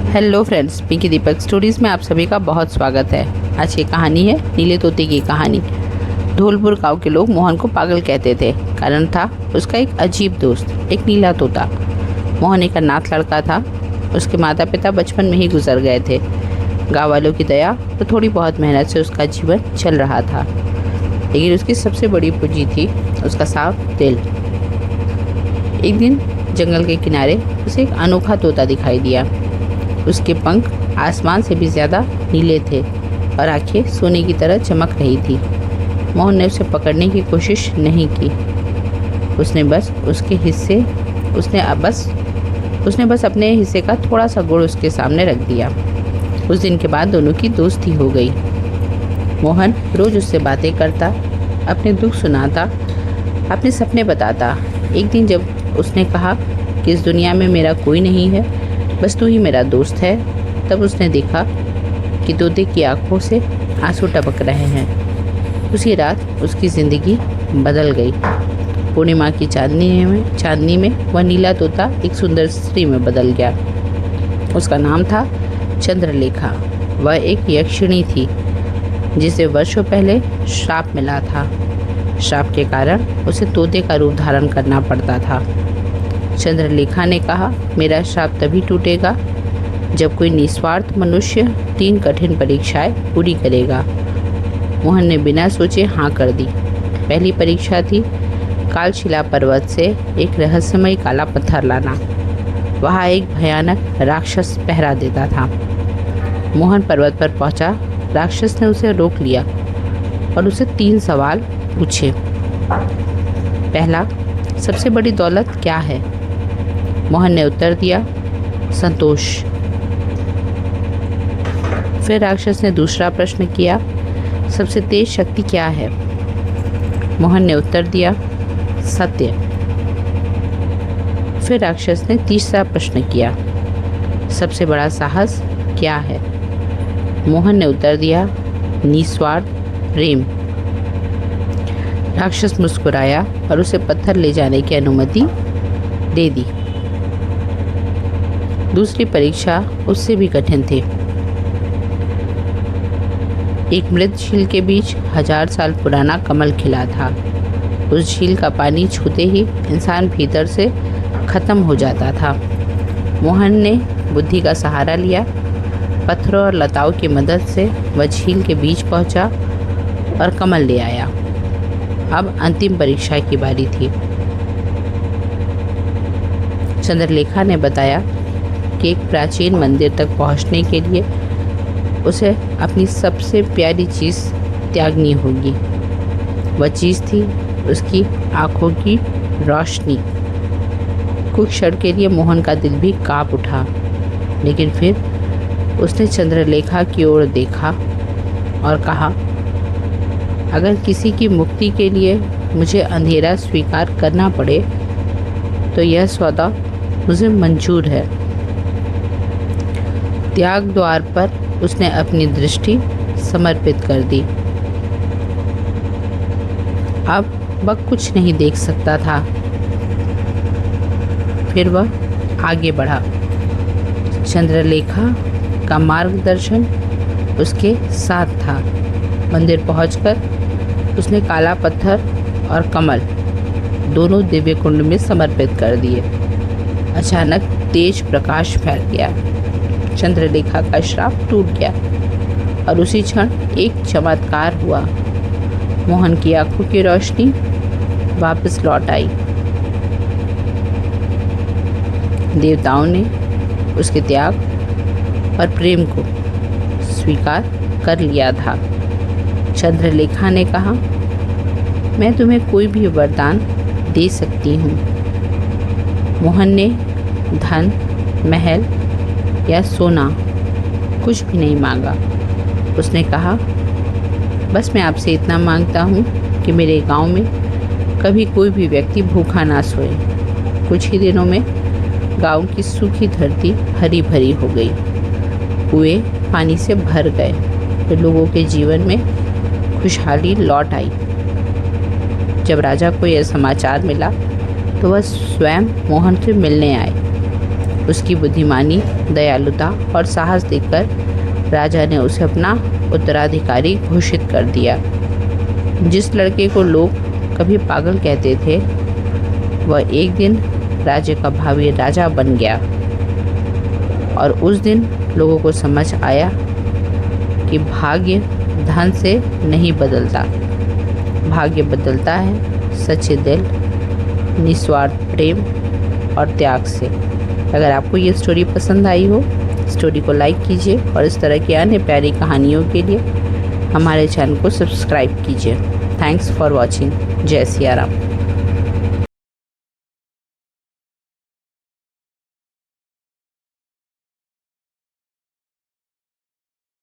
Hello friends, Pinky दीपक stories में आप सभी का बहुत स्वागत है। आज की कहानी है नीले तोते की कहानी। धौलपुर गांव के लोग मोहन को पागल कहते थे। कारण था उसका एक अजीब दोस्त, एक नीला तोता। मोहन एक अनाथ लड़का था। उसके माता पिता बचपन में ही गुजर गए थे। गाँव वालों की दया तो थोड़ी बहुत मेहनत से उसका जीवन चल रहा था, लेकिन उसकी सबसे बड़ी पूंजी थी उसका साफ दिल। एक दिन जंगल के किनारे उसे एक अनोखा तोता दिखाई दिया। उसके पंख आसमान से भी ज़्यादा नीले थे और आंखें सोने की तरह चमक रही थी। मोहन ने उसे पकड़ने की कोशिश नहीं की। उसने बस अपने हिस्से का थोड़ा सा गुड़ उसके सामने रख दिया। उस दिन के बाद दोनों की दोस्ती हो गई। मोहन रोज़ उससे बातें करता, अपने दुख सुनाता, अपने सपने बताता। एक दिन जब उसने कहा कि इस दुनिया में मेरा कोई नहीं है, बस तू ही मेरा दोस्त है, तब उसने देखा कि तोते की आंखों से आंसू टपक रहे हैं। उसी रात उसकी ज़िंदगी बदल गई। पूर्णिमा की चांदनी में वह नीला तोता एक सुंदर स्त्री में बदल गया। उसका नाम था चंद्रलेखा। वह एक यक्षिणी थी जिसे वर्षों पहले श्राप मिला था। श्राप के कारण उसे तोते का रूप धारण करना पड़ता था। चंद्रलेखा ने कहा, मेरा श्राप तभी टूटेगा जब कोई निस्वार्थ मनुष्य 3 कठिन परीक्षाएं पूरी करेगा। मोहन ने बिना सोचे हाँ कर दी। पहली परीक्षा थी कालशिला पर्वत से एक रहस्यमय काला पत्थर लाना। वहाँ एक भयानक राक्षस पहरा देता था। मोहन पर्वत पर पहुँचा। राक्षस ने उसे रोक लिया और उसे 3 सवाल पूछे। पहला, सबसे बड़ी दौलत क्या है? मोहन ने उत्तर दिया, संतोष। फिर राक्षस ने दूसरा प्रश्न किया, सबसे तेज शक्ति क्या है? मोहन ने उत्तर दिया, सत्य। फिर राक्षस ने तीसरा प्रश्न किया, सबसे बड़ा साहस क्या है? मोहन ने उत्तर दिया, निस्वार्थ प्रेम। राक्षस मुस्कुराया और उसे पत्थर ले जाने की अनुमति दे दी। दूसरी परीक्षा उससे भी कठिन थी। एक मृत झील के बीच 1000 साल पुराना कमल खिला था। उस झील का पानी छूते ही इंसान भीतर से खत्म हो जाता था। मोहन ने बुद्धि का सहारा लिया। पत्थरों और लताओं की मदद से वह झील के बीच पहुंचा और कमल ले आया। अब अंतिम परीक्षा की बारी थी। चंद्रलेखा ने बताया कि एक प्राचीन मंदिर तक पहुंचने के लिए उसे अपनी सबसे प्यारी चीज़ त्यागनी होगी। वह चीज़ थी उसकी आँखों की रोशनी। कुछ क्षण के लिए मोहन का दिल भी कांप उठा, लेकिन फिर उसने चंद्रलेखा की ओर देखा और कहा, अगर किसी की मुक्ति के लिए मुझे अंधेरा स्वीकार करना पड़े तो यह सौदा मुझे मंजूर है। त्याग द्वार पर उसने अपनी दृष्टि समर्पित कर दी। अब वह कुछ नहीं देख सकता था। फिर वह आगे बढ़ा। चंद्रलेखा का मार्गदर्शन उसके साथ था। मंदिर पहुंचकर उसने काला पत्थर और कमल दोनों दिव्य कुंड में समर्पित कर दिए। अचानक तेज प्रकाश फैल गया। चंद्रलेखा का श्राप टूट गया और उसी क्षण एक चमत्कार हुआ। मोहन की आंखों की रोशनी वापस लौट आई। देवताओं ने उसके त्याग और प्रेम को स्वीकार कर लिया था। चंद्रलेखा ने कहा, मैं तुम्हें कोई भी वरदान दे सकती हूँ। मोहन ने धन, महल या सोना कुछ भी नहीं मांगा। उसने कहा, बस मैं आपसे इतना मांगता हूँ कि मेरे गांव में कभी कोई भी व्यक्ति भूखा ना सोए। कुछ ही दिनों में गांव की सूखी धरती हरी भरी हो गई। कुएं पानी से भर गए तो लोगों के जीवन में खुशहाली लौट आई। जब राजा को यह समाचार मिला तो वह स्वयं मोहन से मिलने आए। उसकी बुद्धिमानी, दयालुता और साहस देखकर राजा ने उसे अपना उत्तराधिकारी घोषित कर दिया। जिस लड़के को लोग कभी पागल कहते थे, वह एक दिन राज्य का भावी राजा बन गया। और उस दिन लोगों को समझ आया कि भाग्य धन से नहीं बदलता, भाग्य बदलता है सच्चे दिल, निस्वार्थ प्रेम और त्याग से। अगर आपको ये स्टोरी पसंद आई हो, स्टोरी को लाइक कीजिए और इस तरह की अन्य प्यारी कहानियों के लिए हमारे चैनल को सब्सक्राइब कीजिए। Thanks for watching. जय सिया राम।